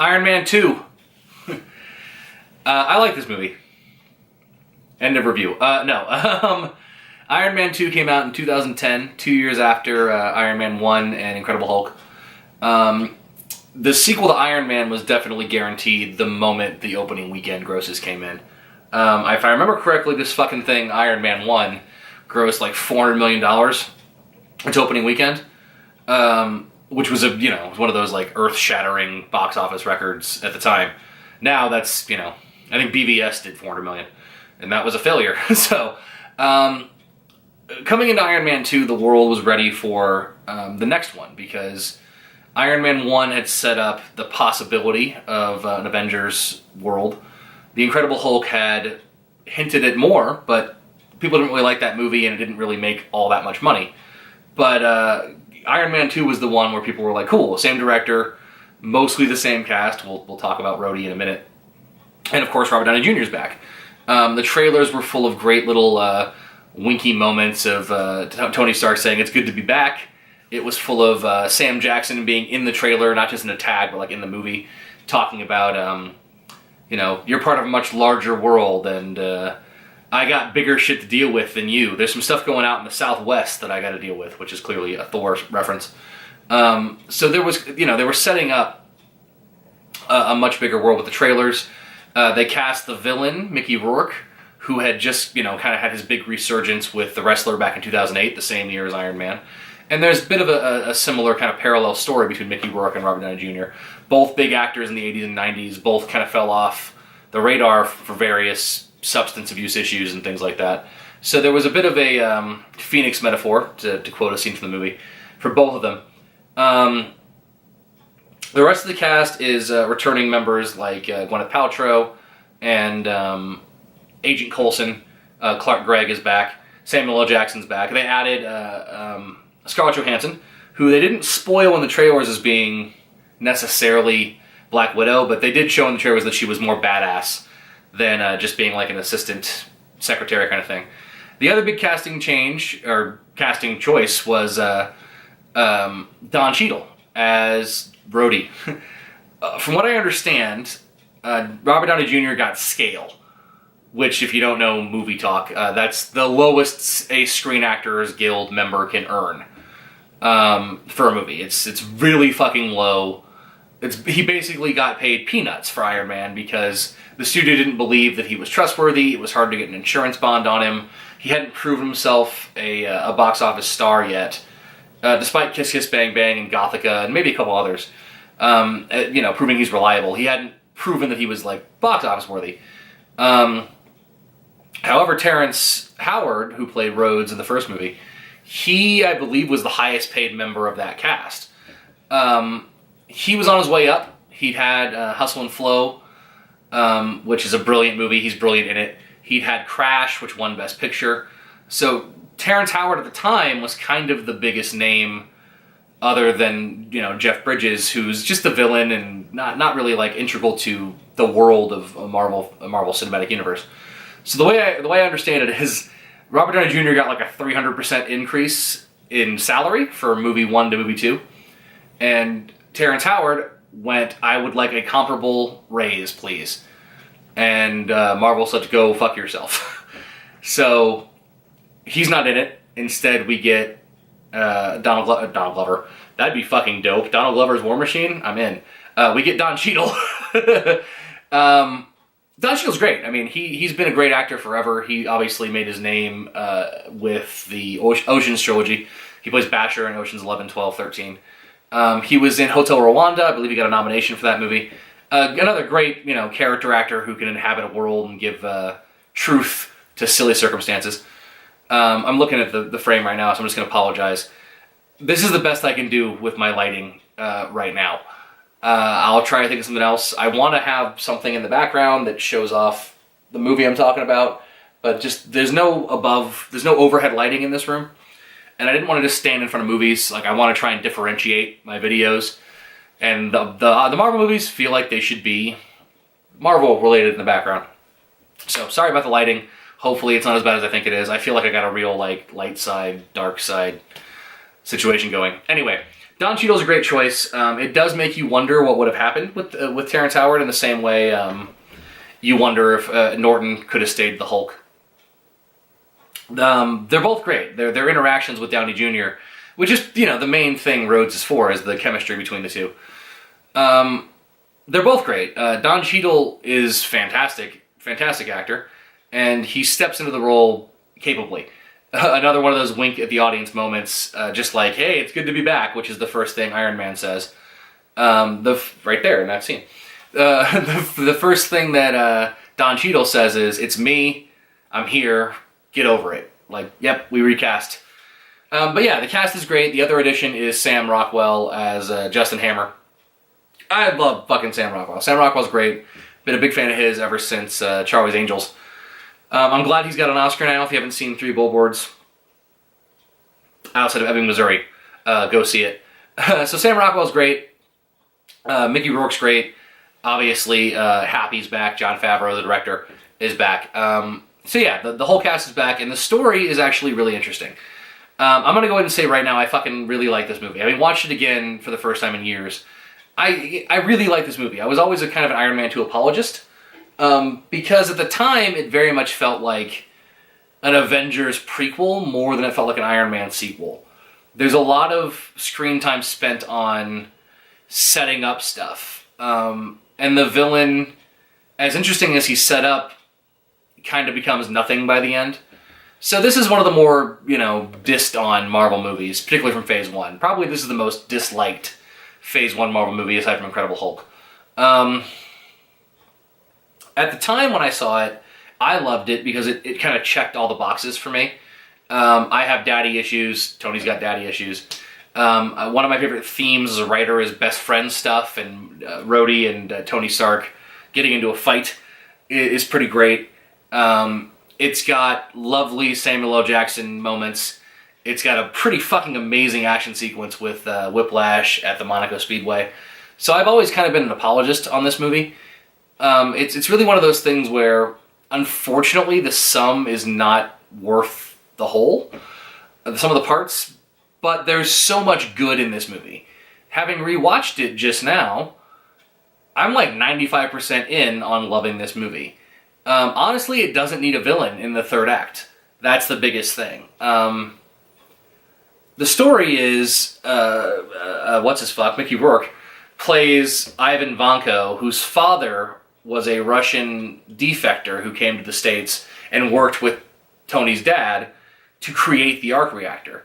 Iron Man 2. I like this movie. End of review. No. Iron Man 2 came out in 2010, 2 years after Iron Man 1 and Incredible Hulk. The sequel to Iron Man was definitely guaranteed the moment the opening weekend grosses came in. If I remember correctly, this fucking thing, Iron Man 1, grossed like $400 million its opening weekend. Which was one of those like earth-shattering box office records at the time. Now that's, I think BVS did $400 million, and that was a failure. So, coming into Iron Man 2, the world was ready for the next one, because Iron Man 1 had set up the possibility of an Avengers world. The Incredible Hulk had hinted at more, but people didn't really like that movie, and it didn't really make all that much money. But Iron Man 2 was the one where people were like, cool, same director, mostly the same cast. We'll talk about Rhodey in a minute. And of course, Robert Downey Jr. is back. The trailers were full of great little winky moments of Tony Stark saying, it's good to be back. It was full of Sam Jackson being in the trailer, not just in a tag, but like in the movie, talking about, you're part of a much larger world, and I got bigger shit to deal with than you. There's some stuff going out in the Southwest that I got to deal with, which is clearly a Thor reference. So there was, they were setting up a much bigger world with the trailers. They cast the villain, Mickey Rourke, who had just, kind of had his big resurgence with The Wrestler back in 2008, the same year as Iron Man. And there's a bit of a similar kind of parallel story between Mickey Rourke and Robert Downey Jr. Both big actors in the 80s and 90s, both kind of fell off the radar for various substance abuse issues and things like that. So there was a bit of a Phoenix metaphor, to quote a scene from the movie, for both of them. The rest of the cast is returning members like Gwyneth Paltrow and Agent Coulson. Clark Gregg is back. Samuel L. Jackson's back. They added Scarlett Johansson, who they didn't spoil in the trailers as being necessarily Black Widow, but they did show in the trailers that she was more badass than just being like an assistant secretary kind of thing. The other big casting choice was Don Cheadle as Rhodey. From what I understand, Robert Downey Jr. got scale, which, if you don't know movie talk, that's the lowest a Screen Actors Guild member can earn for a movie. It's really fucking low. He basically got paid peanuts for Iron Man because the studio didn't believe that he was trustworthy. It was hard to get an insurance bond on him. He hadn't proven himself a box office star yet, despite Kiss Kiss Bang Bang and Gothica and maybe a couple others. Proving he's reliable. He hadn't proven that he was like box office worthy. However, Terrence Howard, who played Rhodes in the first movie, he, I believe, was the highest paid member of that cast. He was on his way up. He'd had Hustle and Flow, which is a brilliant movie. He's brilliant in it. He'd had Crash, which won Best Picture. So Terrence Howard at the time was kind of the biggest name, other than Jeff Bridges, who's just the villain and not really like integral to the world of a Marvel Cinematic Universe. So the way I understand it is, Robert Downey Jr. got like a 300% increase in salary for movie 1 to movie 2, and Terrence Howard went, I would like a comparable raise, please. And Marvel said, go fuck yourself. So he's not in it. Instead, we get Donald Glover. That'd be fucking dope. Donald Glover's War Machine? I'm in. We get Don Cheadle. Don Cheadle's great. I mean, he's been a great actor forever. He obviously made his name with the Ocean's trilogy. He plays Basher in Ocean's 11, 12, 13. He was in Hotel Rwanda. I believe he got a nomination for that movie. Another great, character actor who can inhabit a world and give truth to silly circumstances. I'm looking at the frame right now, so I'm just going to apologize. This is the best I can do with my lighting right now. I'll try to think of something else. I want to have something in the background that shows off the movie I'm talking about, but just there's no overhead lighting in this room, and I didn't want to just stand in front of movies. Like, I want to try and differentiate my videos, and the Marvel movies feel like they should be Marvel related in the background. So sorry about the lighting. Hopefully it's not as bad as I think it is. I feel like I got a real like light side, dark side situation going. Anyway, Don Cheadle's a great choice. It does make you wonder what would have happened with Terrence Howard in the same way you wonder if Norton could have stayed the Hulk. They're both great. Their interactions with Downey Jr., which is, the main thing Rhodes is for, is the chemistry between the two. They're both great. Don Cheadle is fantastic actor, and he steps into the role capably. Another one of those wink at the audience moments, just like, hey, it's good to be back, which is the first thing Iron Man says. Right there in that scene. The first thing that Don Cheadle says is, it's me, I'm here, get over it. Like, yep, we recast. But yeah, the cast is great. The other addition is Sam Rockwell as Justin Hammer. I love fucking Sam Rockwell. Sam Rockwell's great. Been a big fan of his ever since Charlie's Angels. I'm glad he's got an Oscar now. If you haven't seen Three Billboards outside of Ebbing, Missouri, go see it. So Sam Rockwell's great. Mickey Rourke's great. Obviously, Happy's back. Jon Favreau, the director, is back. So yeah, the whole cast is back, and the story is actually really interesting. I'm going to go ahead and say right now, I fucking really like this movie. I mean, watched it again for the first time in years. I really like this movie. I was always a kind of an Iron Man 2 apologist, because at the time, it very much felt like an Avengers prequel more than it felt like an Iron Man sequel. There's a lot of screen time spent on setting up stuff. And the villain, as interesting as he's set up, kind of becomes nothing by the end. So this is one of the more, dissed on Marvel movies, particularly from Phase 1. Probably this is the most disliked Phase 1 Marvel movie aside from Incredible Hulk. At the time when I saw it, I loved it because it kind of checked all the boxes for me. I have daddy issues. Tony's got daddy issues. One of my favorite themes as a writer is best friend stuff, and Rhodey and Tony Stark getting into a fight is pretty great. It's got lovely Samuel L. Jackson moments. It's got a pretty fucking amazing action sequence with Whiplash at the Monaco Speedway. So I've always kind of been an apologist on this movie. It's really one of those things where, unfortunately, the sum is not worth the whole, some of the parts, but there's so much good in this movie. Having rewatched it just now, I'm like 95% in on loving this movie. Honestly, it doesn't need a villain in the third act. That's the biggest thing. The story is, Mickey Rourke plays Ivan Vanko, whose father was a Russian defector who came to the States and worked with Tony's dad to create the arc reactor.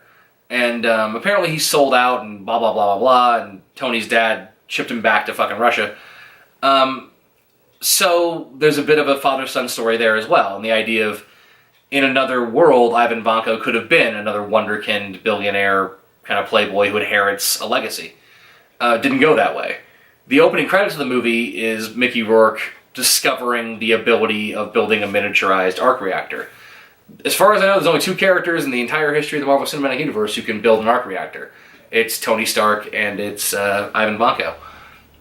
And apparently he sold out and blah, blah, blah, blah, blah, and Tony's dad shipped him back to fucking Russia. So there's a bit of a father-son story there as well, and the idea of, in another world, Ivan Vanko could have been another wonderkind billionaire kind of playboy who inherits a legacy. Didn't go that way. The opening credits of the movie is Mickey Rourke discovering the ability of building a miniaturized arc reactor. As far as I know, there's only two characters in the entire history of the Marvel Cinematic Universe who can build an arc reactor. It's Tony Stark and it's Ivan Vanko.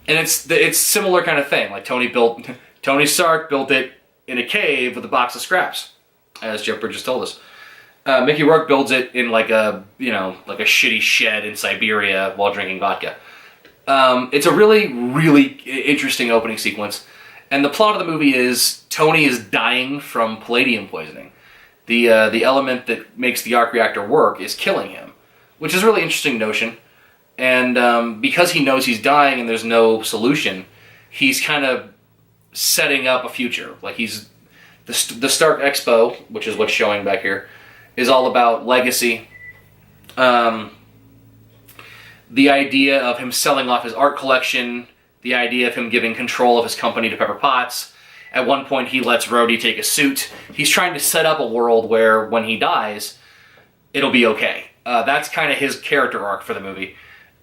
And it's similar kind of thing. Like Tony Stark built it in a cave with a box of scraps, as Jeff Bridges told us. Mickey Rourke builds it in like a shitty shed in Siberia while drinking vodka. It's a really, really interesting opening sequence. And the plot of the movie is Tony is dying from palladium poisoning. The element that makes the arc reactor work is killing him, which is a really interesting notion. And because he knows he's dying and there's no solution, he's kind of setting up a future. Like the Stark Expo, which is what's showing back here, is all about legacy. The idea of him selling off his art collection, the idea of him giving control of his company to Pepper Potts. At one point, he lets Rhodey take a suit. He's trying to set up a world where, when he dies, it'll be okay. That's kind of his character arc for the movie.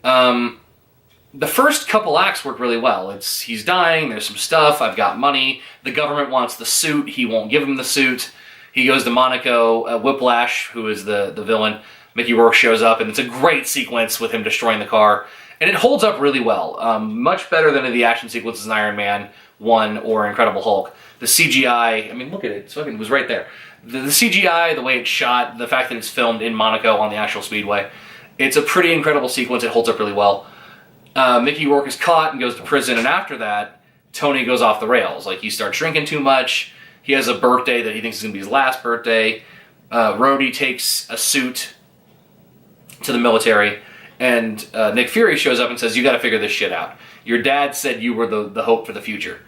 The first couple acts work really well. He's dying, there's some stuff, I've got money, the government wants the suit, he won't give him the suit. He goes to Monaco, Whiplash, who is the villain. Mickey Rourke shows up, and it's a great sequence with him destroying the car. And it holds up really well. Much better than the action sequences in Iron Man 1 or Incredible Hulk. The CGI, I mean, look at it. It was right there. The CGI, the way it's shot, the fact that it's filmed in Monaco on the actual speedway, It's a pretty incredible sequence. It holds up really well. Mickey Rourke is caught and goes to prison, and after that, Tony goes off the rails. Like, he starts drinking too much. He has a birthday that he thinks is going to be his last birthday. Rhodey takes a suit to the military, and Nick Fury shows up and says, "You got to figure this shit out. Your dad said you were the hope for the future."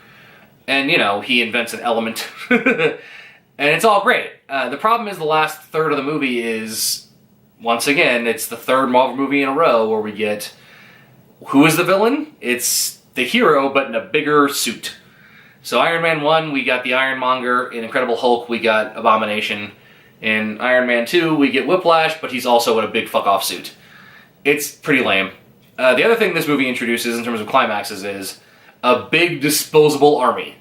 And, he invents an element. And it's all great. The problem is the last third of the movie is, once again, it's the third Marvel movie in a row where we get, who is the villain? It's the hero, but in a bigger suit. So Iron Man 1, we got the Ironmonger. In Incredible Hulk, we got Abomination. In Iron Man 2, we get Whiplash, but he's also in a big fuck-off suit. It's pretty lame. The other thing this movie introduces in terms of climaxes is a big disposable army,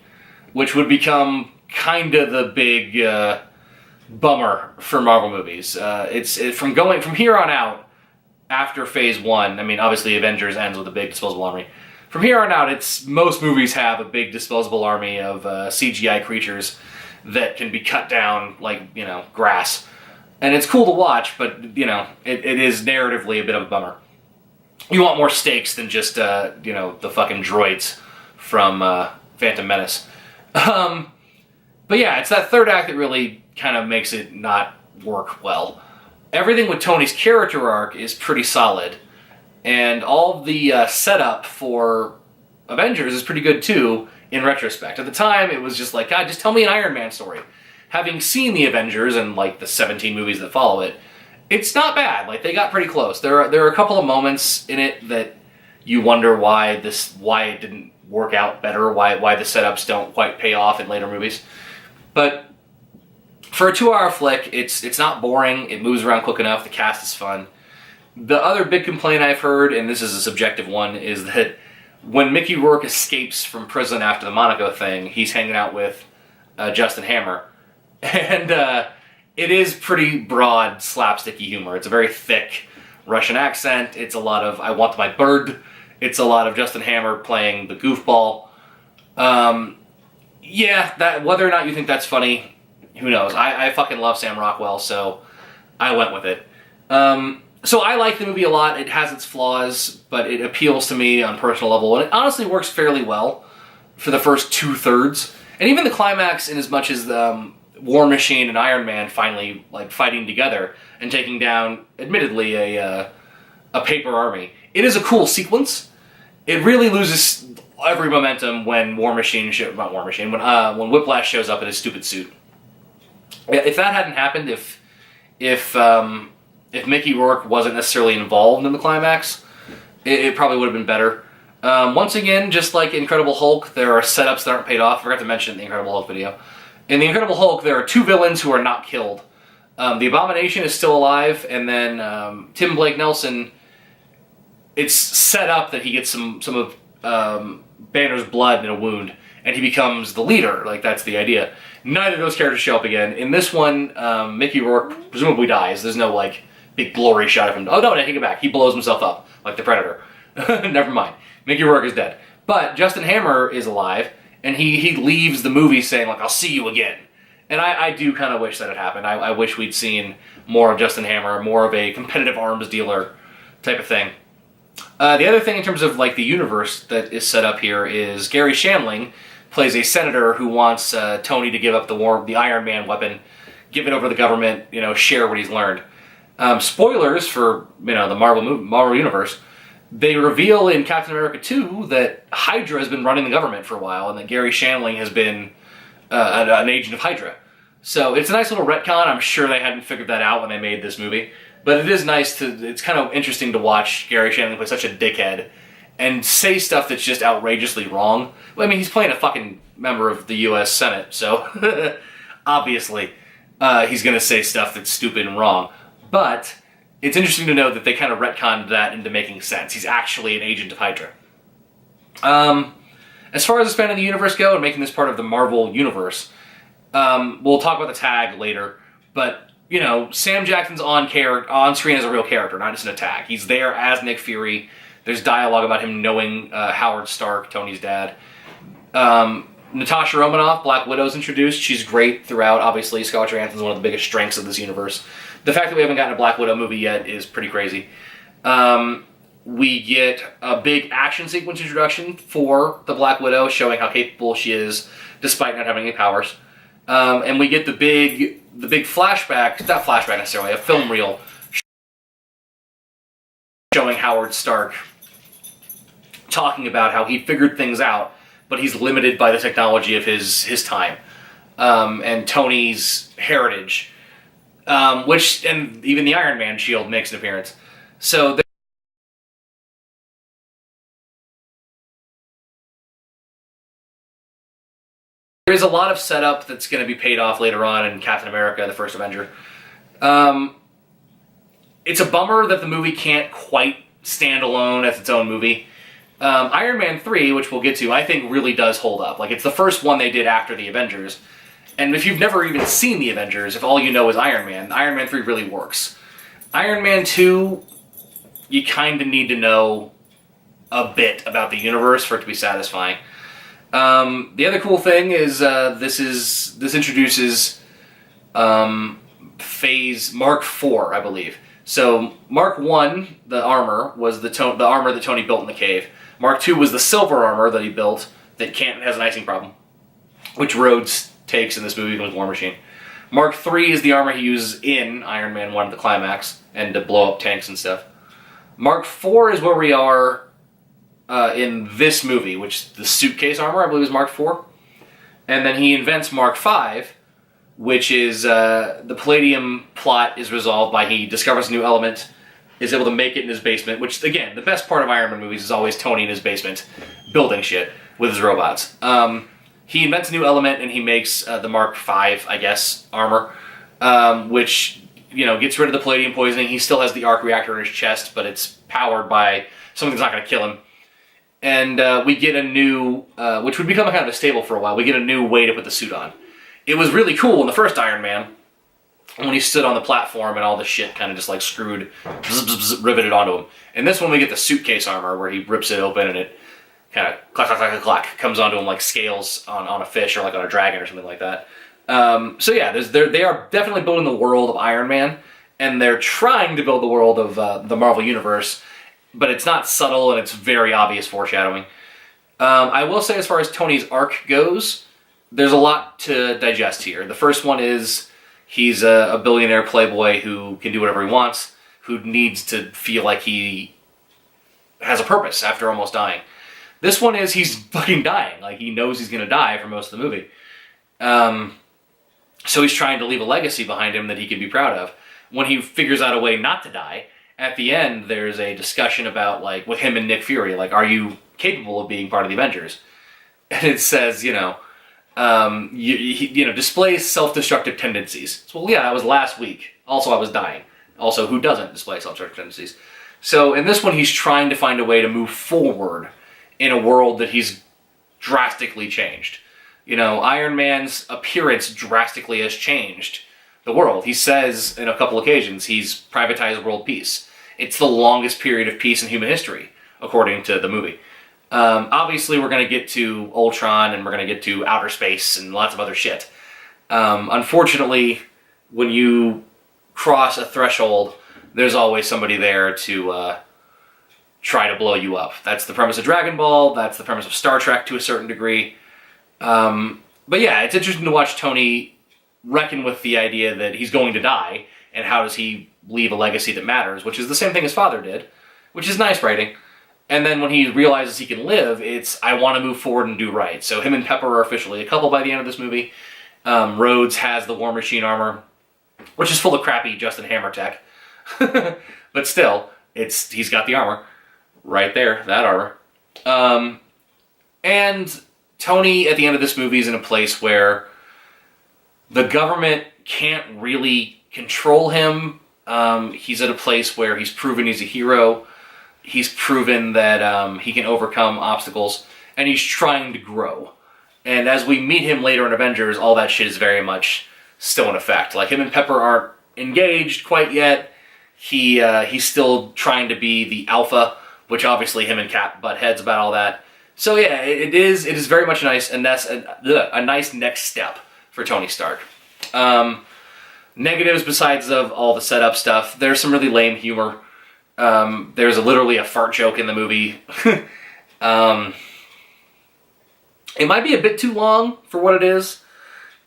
which would become kind of the big bummer for Marvel movies. From here on out, after Phase 1, I mean, obviously Avengers ends with a big disposable army. From here on out, most movies have a big disposable army of CGI creatures that can be cut down like, grass. And it's cool to watch, but, it is narratively a bit of a bummer. You want more stakes than just, the fucking droids from Phantom Menace. But yeah, it's that third act that really kind of makes it not work well. Everything with Tony's character arc is pretty solid, and all the setup for Avengers is pretty good too, in retrospect. At the time, it was just like, God, just tell me an Iron Man story. Having seen the Avengers and like the 17 movies that follow it, it's not bad. Like, they got pretty close. There are a couple of moments in it that you wonder why it didn't work out better, why the setups don't quite pay off in later movies. But for a 2-hour flick, it's not boring, it moves around quick enough, the cast is fun. The other big complaint I've heard, and this is a subjective one, is that when Mickey Rourke escapes from prison after the Monaco thing, he's hanging out with Justin Hammer. And it is pretty broad, slapsticky humor. It's a very thick Russian accent. It's a lot of "I want my bird." It's a lot of Justin Hammer playing the goofball. That whether or not you think that's funny, who knows? I fucking love Sam Rockwell, so I went with it. So I like the movie a lot. It has its flaws, but it appeals to me on a personal level, and it honestly works fairly well for the first 2/3. And even the climax, in as much as War Machine and Iron Man finally like fighting together and taking down, admittedly, a paper army. It is a cool sequence. It really loses every momentum when when Whiplash shows up in his stupid suit. If that hadn't happened, if Mickey Rourke wasn't necessarily involved in the climax, it probably would have been better. Once again, just like Incredible Hulk, there are setups that aren't paid off. I forgot to mention it in the Incredible Hulk video. In the Incredible Hulk, there are 2 villains who are not killed. The Abomination is still alive, and then Tim Blake Nelson, it's set up that he gets some of Banner's blood in a wound, and he becomes the leader. Like, that's the idea. Neither of those characters show up again. In this one, Mickey Rourke presumably dies. There's no, like, big glory shot of him. Oh, no, I take it back. He blows himself up, like the Predator. Never mind. Mickey Rourke is dead. But Justin Hammer is alive, and he leaves the movie saying, like, "I'll see you again." And I do kind of wish that had happened. I wish we'd seen more of Justin Hammer, more of a competitive arms dealer type of thing. The other thing in terms of like the universe that is set up here is Gary Shandling plays a senator who wants Tony to give up the Iron Man weapon, give it over to the government, share what he's learned. Spoilers for the Marvel universe. They reveal in Captain America 2 that Hydra has been running the government for a while, and that Gary Shandling has been an agent of Hydra. So it's a nice little retcon. I'm sure they hadn't figured that out when they made this movie. But it is nice it's kind of interesting to watch Gary Shandling play such a dickhead and say stuff that's just outrageously wrong. I mean, he's playing a fucking member of the U.S. Senate, so obviously he's going to say stuff that's stupid and wrong. But it's interesting to know that they kind of retconned that into making sense. He's actually an agent of Hydra. As far as expanding the universe go and making this part of the Marvel universe, we'll talk about the tag later, but Sam Jackson's on screen as a real character, not just in a tag. He's there as Nick Fury. There's dialogue about him knowing Howard Stark, Tony's dad. Natasha Romanoff, Black Widow's introduced. She's great throughout. Obviously, Scarlett Johansson's one of the biggest strengths of this universe. The fact that we haven't gotten a Black Widow movie yet is pretty crazy. We get a big action sequence introduction for the Black Widow, showing how capable she is despite not having any powers. And we get the big flashback, not flashback necessarily, a film reel showing Howard Stark talking about how he figured things out, but he's limited by the technology of his time, and Tony's heritage, which, and even the Iron Man shield makes an appearance. So there is a lot of setup that's going to be paid off later on in Captain America, the First Avenger. It's a bummer that the movie can't quite stand alone as its own movie. Iron Man 3, which we'll get to, I think really does hold up. Like, it's the first one they did after the Avengers. And if you've never even seen the Avengers, if all you know is Iron Man 3 really works. Iron Man 2, you kind of need to know a bit about the universe for it to be satisfying. The other cool thing is this introduces phase Mark 4, I believe. So Mark 1, the armor, was the armor that Tony built in the cave. Mark 2 was the silver armor that he built that has an icing problem, which Rhodes takes in this movie with War Machine. Mark 3 is the armor he uses in Iron Man 1 at the climax and to blow up tanks and stuff. Mark 4 is where we are in this movie, which the suitcase armor, I believe, is Mark 4. And then he invents Mark 5, which is the Palladium plot is resolved by he discovers a new element, is able to make it in his basement, which, again, the best part of Iron Man movies is always Tony in his basement building shit with his robots. He invents a new element and he makes the Mark 5, I guess, armor, which, you know, gets rid of the palladium poisoning. He still has the arc reactor in his chest, but it's powered by something that's not going to kill him. And we get a new, which would become kind of a staple for a while, we get a new way to put the suit on. It was really cool in the first Iron Man, when he stood on the platform and all the shit kind of just like screwed, riveted onto him. In this one we get the suitcase armor where he rips it open and it kind of clack, clack, clack, clack, clack, comes onto him like scales on a fish or like on a dragon or something like that. So yeah, they are definitely building the world of Iron Man, and they're trying to build the world of the Marvel Universe, but it's not subtle and it's very obvious foreshadowing. I will say, as far as Tony's arc goes, there's a lot to digest here. The first one is he's a billionaire playboy who can do whatever he wants, who needs to feel like he has a purpose after almost dying. This one is he's fucking dying. Like, he knows he's going to die for most of the movie. So he's trying to leave a legacy behind him that he can be proud of. When he figures out a way not to die, at the end there's a discussion about, like, with him and Nick Fury, like, are you capable of being part of the Avengers? And it says, you know, displays self-destructive tendencies. So, well, yeah, that was last week. Also, I was dying. Also, who doesn't display self-destructive tendencies? So in this one, he's trying to find a way to move forward in a world that he's drastically changed. You know, Iron Man's appearance drastically has changed the world. He says in a couple occasions he's privatized world peace. It's the longest period of peace in human history, according to the movie. Obviously, we're going to get to Ultron, and we're going to get to outer space, and lots of other shit. Unfortunately, when you cross a threshold, there's always somebody there to try to blow you up. That's the premise of Dragon Ball, that's the premise of Star Trek to a certain degree. But yeah, it's interesting to watch Tony reckon with the idea that he's going to die, and how does he leave a legacy that matters, which is the same thing his father did, which is nice writing. And then when he realizes he can live, it's, I want to move forward and do right. So him and Pepper are officially a couple by the end of this movie. Rhodes has the War Machine armor, which is full of crappy Justin Hammer tech. But still, he's got the armor. Right there, that armor. And Tony, at the end of this movie, is in a place where the government can't really control him. He's at a place where he's proven he's a hero. He's proven that he can overcome obstacles, and he's trying to grow. And as we meet him later in Avengers, all that shit is very much still in effect. Like, him and Pepper aren't engaged quite yet. He's still trying to be the alpha, which obviously him and Cap butt heads about all that. So yeah, it is very much a nice next step for Tony Stark. Negatives besides of all the setup stuff, there's some really lame humor. There's literally a fart joke in the movie. um, it might be a bit too long for what it is,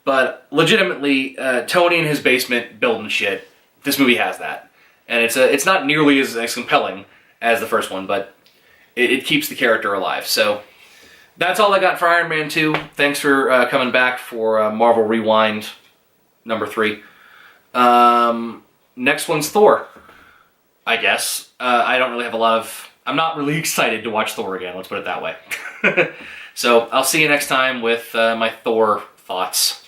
but legitimately, Tony in his basement building shit. This movie has that, and it's not nearly as compelling as the first one, but it keeps the character alive. So that's all I got for Iron Man 2. Thanks for coming back for Marvel Rewind number 3. Next one's Thor, I guess. I don't really have a lot of... I'm not really excited to watch Thor again, let's put it that way. So I'll see you next time with my Thor thoughts.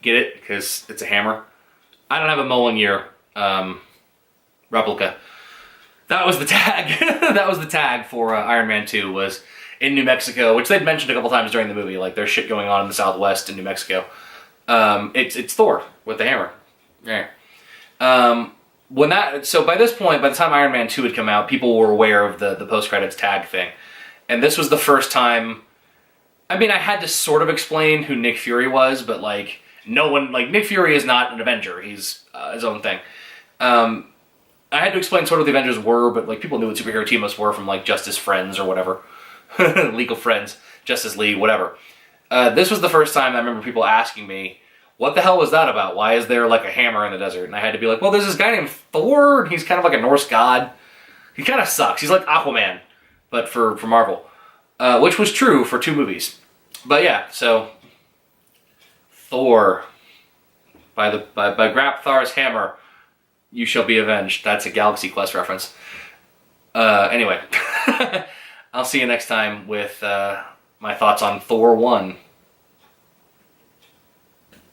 Get it? Because it's a hammer. I don't have a Mjolnir replica. That was the tag. That was the tag for Iron Man 2, was in New Mexico, which they've mentioned a couple times during the movie. Like, there's shit going on in the Southwest in New Mexico. It's Thor with the hammer. Yeah. So by this point, by the time Iron Man 2 had come out, people were aware of the post-credits tag thing. And this was the first time... I mean, I had to sort of explain who Nick Fury was, but, like, no one... Like, Nick Fury is not an Avenger. He's his own thing. I had to explain sort of what the Avengers were, but, like, people knew what superhero team-ups were from, like, Justice Friends or whatever. League of Friends, Justice League, whatever. This was the first time I remember people asking me, what the hell was that about? Why is there, like, a hammer in the desert? And I had to be like, well, there's this guy named Thor, and he's kind of like a Norse god. He kind of sucks. He's like Aquaman, but for Marvel. Which was true for 2 movies. But yeah, so... Thor. By Grapthar's hammer, you shall be avenged. That's a Galaxy Quest reference. Anyway. I'll see you next time with my thoughts on Thor 1.